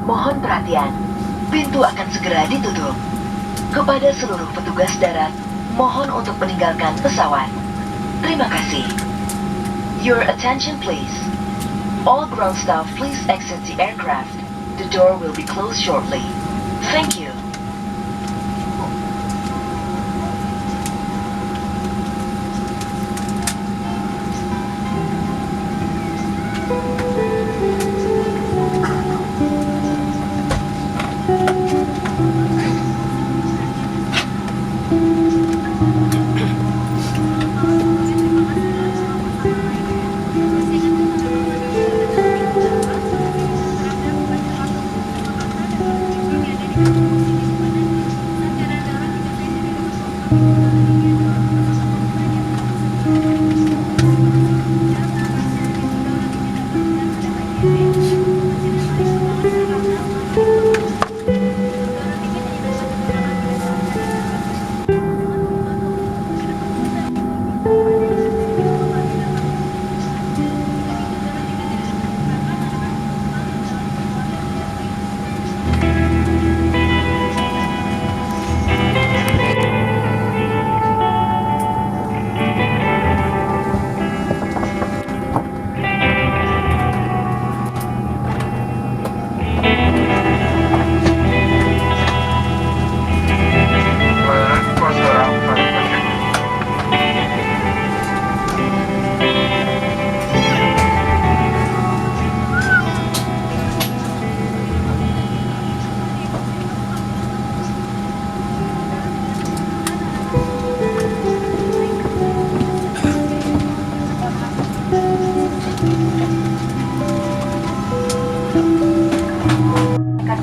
Mohon perhatian, pintu akan segera ditutup. Kepada seluruh petugas darat, mohon untuk meninggalkan pesawat. Terima kasih. Your attention please. All ground staff please exit the aircraft. The door will be closed shortly. Thank you.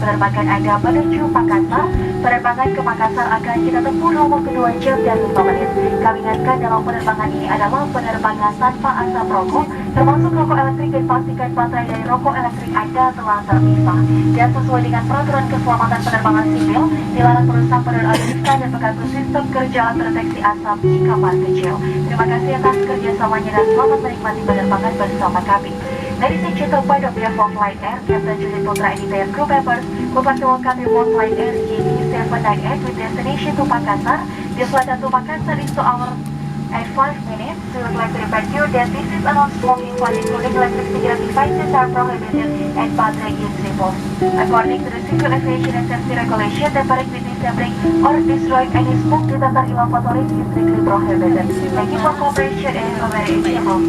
Penerbangan Anda menuju Makassar. Penerbangan ke Makassar akan kita tempuh waktu 2 jam dan 5 menit. Kami ingatkan dalam penerbangan ini adalah penerbangan tanpa asap rokok, termasuk rokok elektrik, dan pastikan baterai dari rokok elektrik Anda telah terpisah. Dan sesuai dengan peraturan keselamatan penerbangan sipil, dilarang merusak penelitian dan mengganggu sistem kerja alat deteksi asap di kamar kecil. Terima kasih atas kerjasamanya dan selamat menikmati penerbangan bersama kami. Ladies and gentlemen, on behalf of Lion Air, Captain Judith Putra and entire crew members would like to welcome you on Lion Air JT798 with destination to Makassar. The flight to Makassar is 2 hours and 5 minutes. We would like to remind you that this is a non-smoking flight, including electric cigarette devices are prohibited and battery is removed. According to the Civil Aviation and Safety Regulation, tempering, disabling, or destroying any smoke detector in lavatories is strictly prohibited. Thank you for cooperation and a very enjoyable